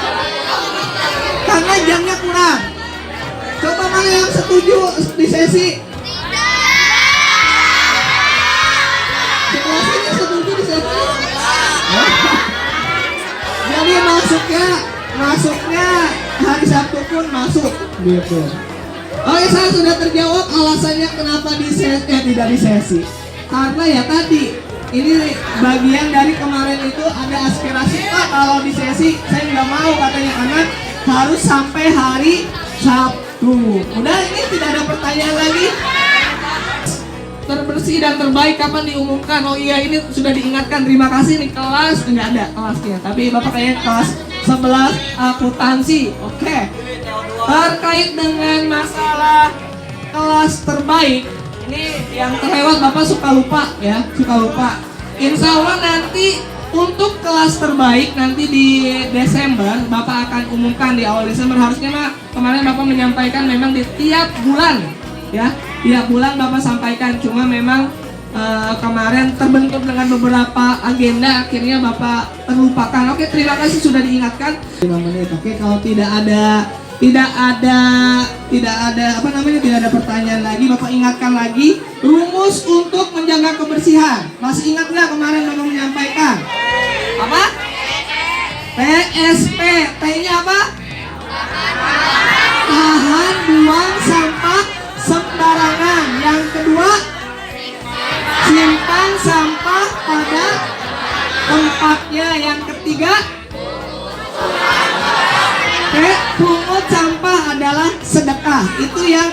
karena jamnya kurang. Coba mana yang setuju di sesi? Sekolah sini setuju di sesi? Jadi masuknya hari Sabtu pun masuk gitu. Oke, saya sudah terjawab alasannya kenapa tidak di sesi. Karena ya tadi, ini bagian dari kemarin itu ada aspirasi, Pak kalau di sesi saya nggak mau katanya, karena harus sampai hari Sabtu. Udah, ini tidak ada pertanyaan lagi. Terbersih dan terbaik kapan diumumkan? Oh iya, ini sudah diingatkan, terima kasih nih kelas. Nggak ada kelasnya, tapi Bapak kayaknya kelas 11 akuntansi. Oke. Terkait dengan masalah kelas terbaik, ini yang terlewat Bapak suka lupa ya, suka lupa. Insya Allah nanti untuk kelas terbaik nanti di Desember Bapak akan umumkan di awal Desember. Harusnya kemarin Bapak menyampaikan memang di tiap bulan ya, tiap bulan Bapak sampaikan. Cuma memang kemarin terbentur dengan beberapa agenda, akhirnya Bapak terlupakan. Oke, terima kasih sudah diingatkan. 5 menit. Oke, kalau tidak ada pertanyaan lagi, Bapak ingatkan lagi rumus untuk menjaga kebersihan. Masih ingat nggak kemarin Bapak menyampaikan? Apa? PSP. T-nya apa? Tahan buang sampah sembarangan. Yang kedua, simpan sampah pada tempatnya. Yang ketiga, pungut sampah adalah sedekah. Itu yang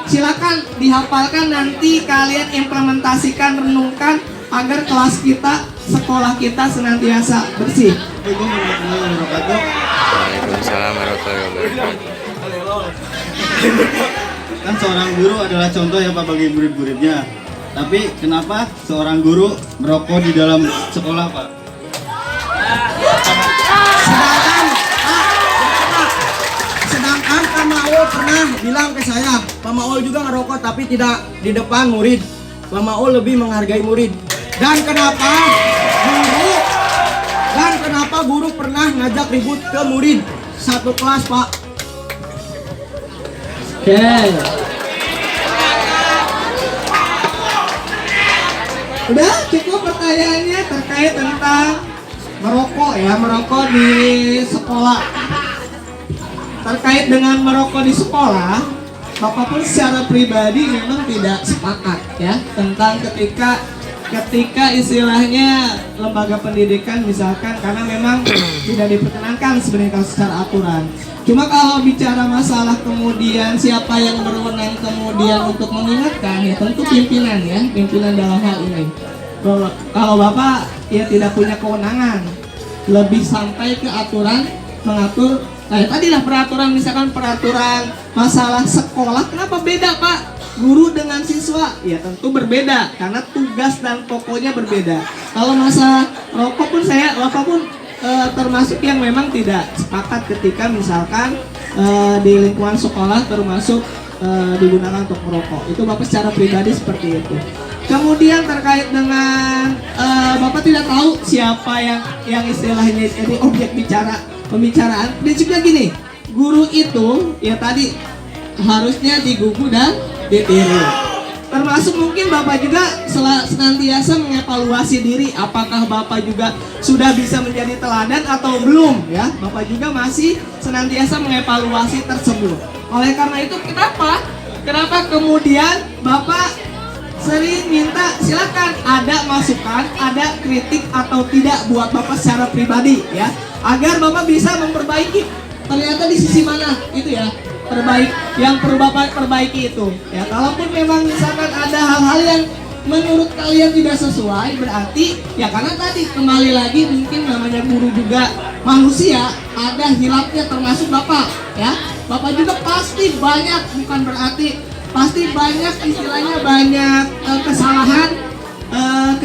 silakan dihafalkan, nanti kalian implementasikan, renungkan agar kelas kita, sekolah kita senantiasa bersih. Waalaikumsalam warahmatullahi wabarakatuh. Kan seorang guru adalah contoh ya Pak bagi murid-muridnya. Tapi kenapa seorang guru merokok di dalam sekolah Pak? Sedangkan Pak Maul pernah bilang ke saya, Pak Maul juga ngerokok tapi tidak di depan murid. Pak Maul lebih menghargai murid. Dan kenapa guru pernah ngajak ribut ke murid satu kelas Pak? Oke. Udah cukup pertanyaannya terkait tentang merokok ya, merokok di sekolah. Terkait dengan merokok di sekolah, Bapak pun secara pribadi memang tidak sepakat ya tentang ketika istilahnya lembaga pendidikan misalkan, karena memang tidak diperkenankan sebenarnya kalau secara aturan. Cuma kalau bicara masalah kemudian siapa yang berwenang kemudian untuk mengingatkan, ya tentu pimpinan ya, pimpinan dalam hal ini. Kalau Bapak ya tidak punya kewenangan, lebih sampai ke aturan mengatur. Tadi lah peraturan, misalkan peraturan masalah sekolah, kenapa beda Pak? Guru dengan siswa, ya tentu berbeda karena tugas dan pokoknya berbeda. Kalau masalah rokok pun Bapak pun termasuk yang memang tidak sepakat ketika misalkan di lingkungan sekolah termasuk digunakan untuk merokok. Itu Bapak secara pribadi seperti itu. Kemudian terkait dengan Bapak tidak tahu siapa yang istilahnya jadi objek pembicaraan. Prinsipnya gini, guru itu ya tadi harusnya digugu dan ditiru. Termasuk mungkin Bapak juga senantiasa mengevaluasi diri, apakah Bapak juga sudah bisa menjadi teladan atau belum ya. Bapak juga masih senantiasa mengevaluasi tersebut. Oleh karena itu kenapa kemudian Bapak sering minta silakan ada masukan, ada kritik atau tidak buat Bapak secara pribadi ya, agar Bapak bisa memperbaiki ternyata di sisi mana itu ya yang perlu Bapak perbaiki itu ya. Kalaupun memang misalkan ada hal-hal yang menurut kalian tidak sesuai, berarti ya karena tadi kembali lagi mungkin namanya guru juga manusia, ada hilapnya termasuk bapak ya. Bapak juga pasti banyak, bukan berarti pasti banyak, istilahnya banyak kesalahan,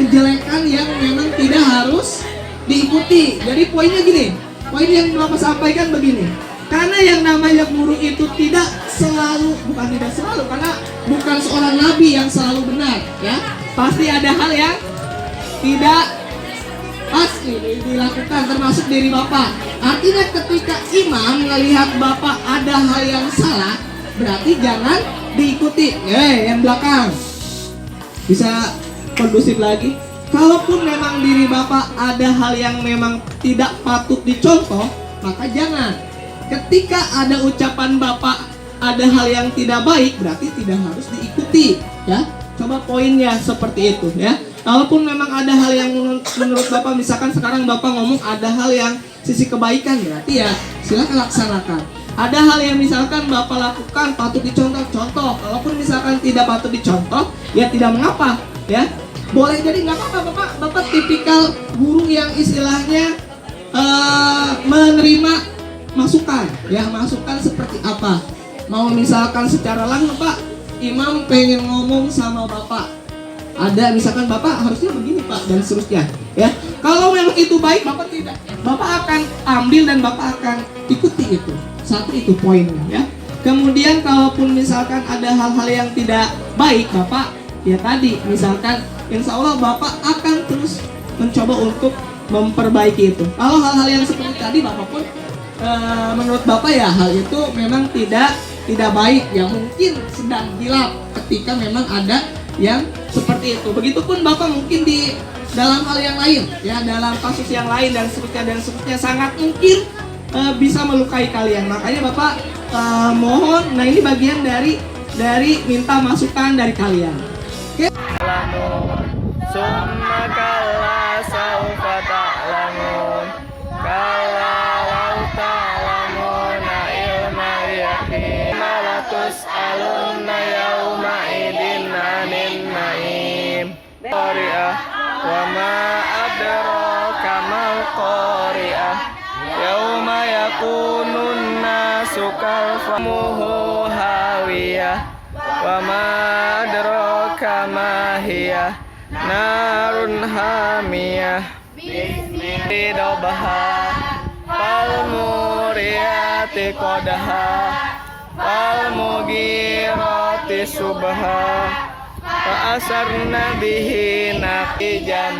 kejelekan yang memang tidak harus diikuti. Jadi poinnya gini, poin yang bapak sampaikan begini, karena yang namanya guru itu tidak selalu, bukan tidak selalu, karena bukan seorang nabi yang selalu benar ya. Pasti ada hal yang tidak pasti dilakukan, termasuk diri bapak. Artinya ketika imam melihat bapak ada hal yang salah, berarti jangan diikuti. Yang belakang bisa kondusif lagi. Kalaupun memang diri bapak ada hal yang memang tidak patut dicontoh, maka jangan. Ketika ada ucapan bapak ada hal yang tidak baik, berarti tidak harus diikuti ya. Coba poinnya seperti itu ya. Kalaupun memang ada hal yang menurut bapak, misalkan sekarang bapak ngomong ada hal yang sisi kebaikan, berarti ya silakan laksanakan. Ada hal yang misalkan bapak lakukan patut dicontoh. Kalaupun misalkan tidak patut dicontoh, ya tidak mengapa ya. Boleh jadi nggak apa-apa, bapak tipikal guru yang istilahnya menerima masukan ya. Masukan seperti apa? Mau misalkan secara langsung, Pak, imam pengen ngomong sama bapak, ada misalkan bapak harusnya begini pak, dan seterusnya ya. Kalau memang itu baik, bapak tidak, bapak akan ambil dan bapak akan ikuti itu. Satu itu poinnya ya. Kemudian kalaupun misalkan ada hal-hal yang tidak baik, bapak ya tadi misalkan insya Allah bapak akan terus mencoba untuk memperbaiki itu. Kalau hal-hal yang seperti tadi bapak pun menurut bapak ya hal itu memang tidak baik ya, mungkin sedang hilap ketika memang ada yang seperti itu. Begitupun bapak mungkin di dalam hal yang lain ya, dalam kasus yang lain dan seterusnya sangat mungkin bisa melukai kalian. Makanya bapak mohon, nah ini bagian dari minta masukan dari kalian. Oke? Summa kalla saufa ta'lamun kalla law ta'lamuna ilmal yaqin malatus'alunna yawma idin anin na'im qari'ah wa ma adraka mal qari'ah yawma yakunun nasu kalfamuhu hawiyah wa ma adraka ma hiya narun hamiyah bidobha fal muriyati qadha fal mugirati subha fa asarna bihi naqijan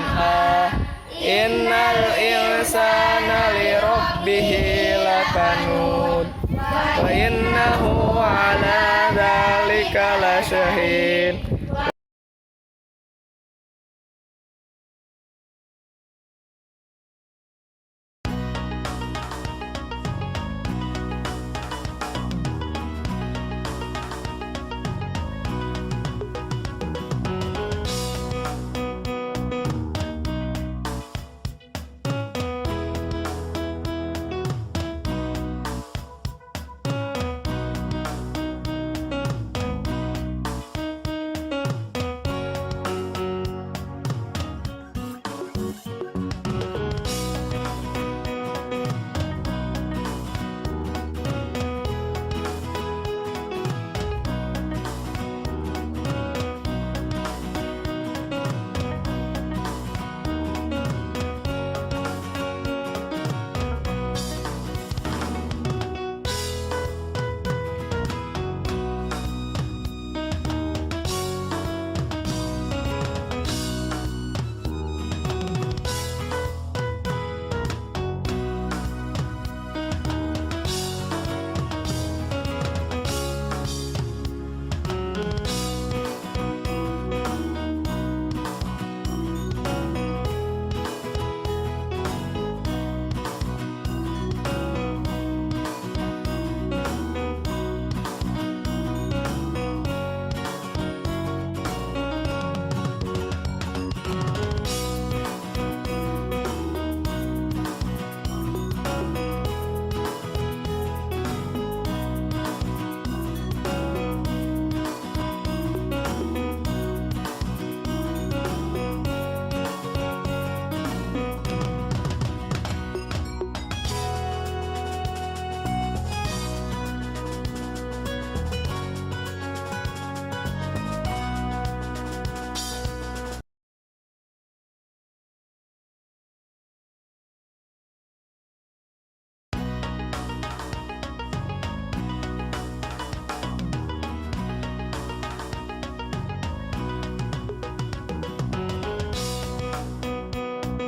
innal insana li rabbihi lakanud wa innahu ala dzalika lasyahid.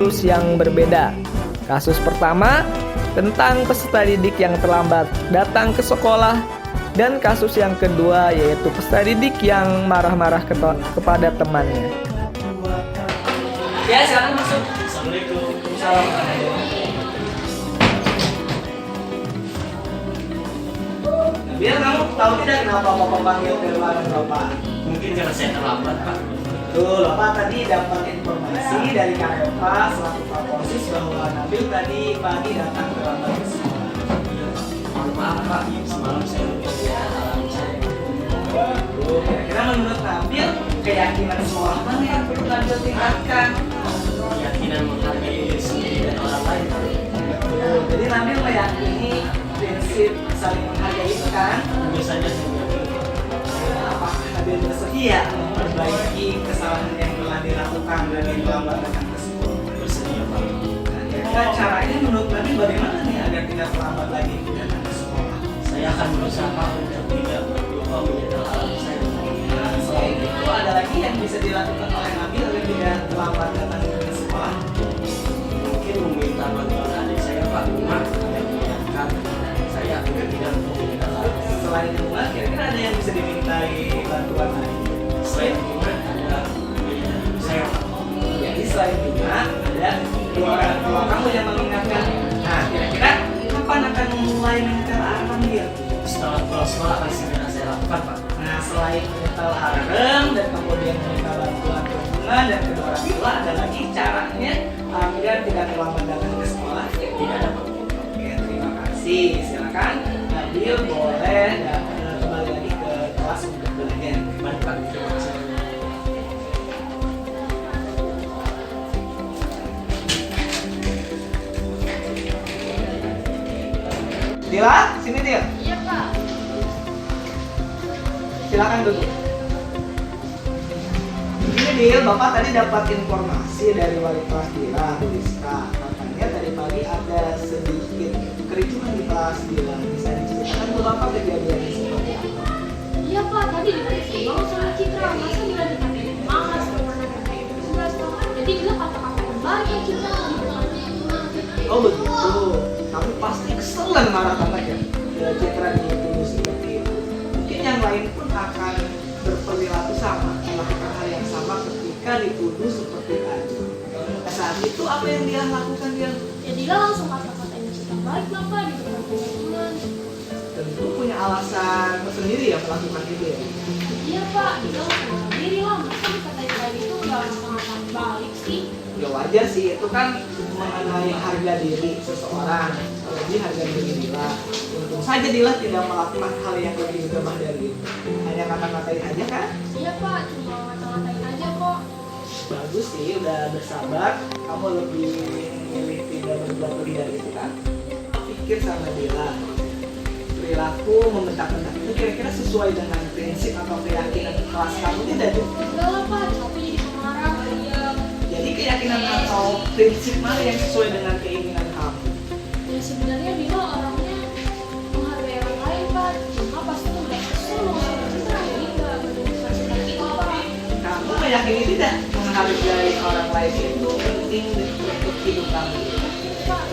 kasus yang berbeda. Kasus pertama tentang peserta didik yang terlambat datang ke sekolah, dan kasus yang kedua yaitu peserta didik yang marah-marah kepada temannya. Ya, silakan masuk. Assalamualaikum. Biar kamu tahu tidak kenapa Bapak panggil ke ruangan Bapak? Mungkin karena saya terlambat, Pak. Betul, Bapak tadi dapat informasi dari Kak Eva selaku Pak Polsis bahwa Nabil tadi pagi datang terlambat ke sekolah. Mohon maaf, Pak. Semalam saya lupa alarm saya. Kira-kira menurut Nabil, keyakinan sekolah mana yang perlu Nabil tingkatkan? Keyakinan menghargai diri sendiri dan orang lain, Pak. Betul, jadi Nabil meyakini prinsip saling menghargai itu kan? Tentu saja saya Apakah Nabil bersedia memperbaiki kesalahan yang telah dilakukan dari terlambat datang ke sekolah? bersedia, Pak. Nah, kira-kira caranya menurut Nabil bagaimana nih agar tidak terlambat lagi datang ke sekolah? Saya akan berusaha, Pak, untuk tidak lupa menyetel alarm saya. Nah, selain itu ada lagi yang bisa dilakukan oleh Nabil agar tidak terlambat datang ke sekolah? Mungkin meminta bantuan adik saya, Pak, Umar, yang mengingatkan saya agar tidak lupa menyetel alarm. Selain Umar, kira-kira ada yang bisa dimintai bantuan lagi? Selain Umar, ada saya, Pak. Jadi selain Umar, ada dua orang tua kamu yang mengingatkan. Nah, kira-kira kapan akan mulai menyetel alarm Nabil? Setelah pulang sekolah akan segera saya lakukan, Pak. Nah, selain menyetel alarm dan kemudian meminta bantuan hubungan dan kedua orang tua, ada lagi caranya agar tidak terlambat datang ke sekolah. Tidak ada, Pak. Oke, terima kasih. Silakan Nabil boleh kembali lagi ke kelas untuk belajar. Baik, Pak. Terima kasih. Dila, sini Dil. Iya Pak. Silakan duduk. Ini Dil, Bapak tadi dapat informasi dari wali kelas Dila, Bu Rizka. Katanya tadi pagi ada sedikit kericuhan di kelas Dila. Bisa diceritakan ke Bapak kejadiannya seperti apa? Iya Pak, tadi dikasih banget sama Citra. Masa Dila dikatain malas, pernah kayak tugas. Jadi Dila kata-kata banyak Citra di depan. Oh begitu. Kamu pasti kesel dan marah banget ya Citra dituduh seperti itu. Mungkin yang lain pun akan berperilaku sama, melakukan hal yang sama ketika dituduh seperti tadi. Saat itu apa yang dia lakukan dia? Ya Dila langsung kata-katain Citra baik Bapak di depan teman-teman. Tentu punya alasan sendiri ya melakukan itu ya. Iya Pak, Dila langsung bela diri lah. Masa dikatain kayak gitu nggak langsung ngatain balik sih? Ya wajar sih, itu kan mengenai harga diri seseorang, apalagi harga diri Dila. Untung saja Dila tidak melakukan hal yang lebih gemah dari itu. Hanya kata-katain aja kan? Iya Pak, cuma ngata-ngatain aja kok. Bagus sih, udah bersabar. Kamu lebih memilih tidak berbuat lebih dari itu kan? Pikir sama Dila, perilaku membentak-bentak itu kira-kira sesuai dengan prinsip atau keyakinan kelas kamu tidak tuh? Enggak lah Pak, capek jadi pemarah. Iya. Jadi keyakinan atau prinsip mana yang sesuai dengan keinginan kamu? Ya sebenarnya Dila orangnya menghargai orang lain Pak. Cuma pasti udah kesel sama Citra. Jadi nggak menemukan Citra gitu Pak. Kamu meyakini tidak menghargai orang lain itu penting untuk hidup kamu? Pak,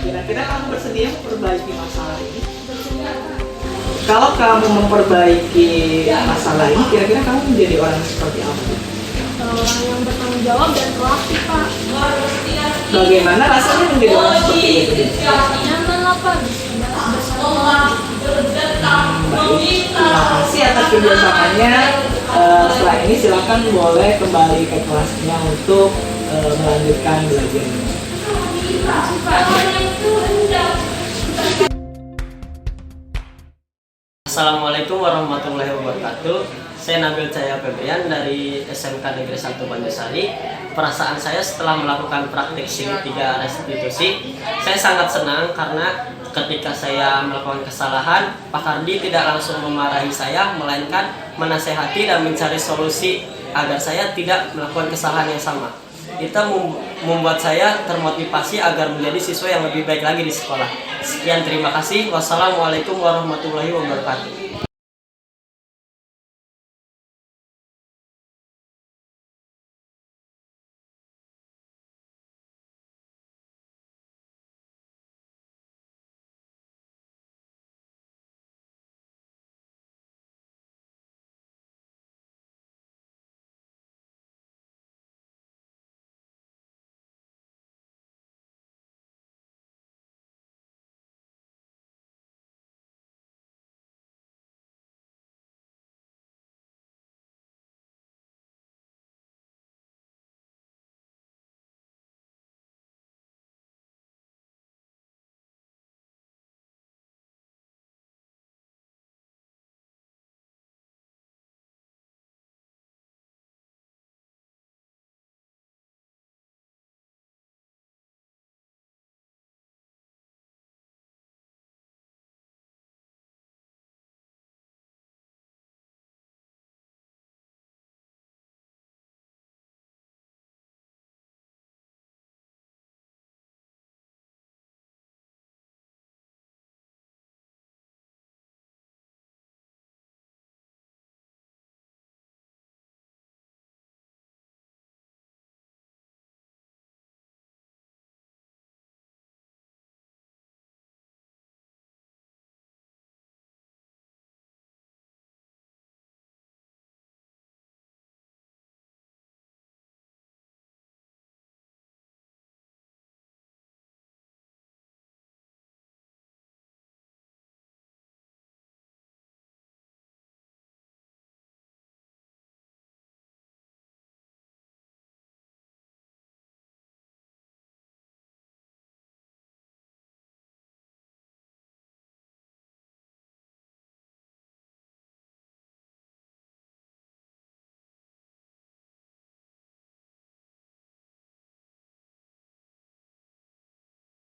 Kira-kira kamu bersedia memperbaiki masalah ini? bersedia Pak. Kalau kamu memperbaiki masalah ini, kira-kira kamu menjadi orang seperti apa? Orang yang bertanggung jawab dan proaktif Pak. Bagaimana rasanya menjadi orang seperti itu? Nyaman lah Pak. Bisa bersama. Baik, terima kasih atas kerjasamanya. Setelah ini silakan boleh kembali ke kelasnya untuk melanjutkan belajarnya. Assalamualaikum warahmatullahi wabarakatuh. Saya Nabil Cahaya Febrian dari SMK Negeri 1 Banjarsari. Perasaan saya setelah melakukan praktik segitiga restitusi, saya sangat senang karena ketika saya melakukan kesalahan, Pak Kardi tidak langsung memarahi saya, melainkan menasehati dan mencari solusi agar saya tidak melakukan kesalahan yang sama. Itu membuat saya termotivasi agar menjadi siswa yang lebih baik lagi di sekolah. Sekian, terima kasih. Wassalamualaikum warahmatullahi wabarakatuh.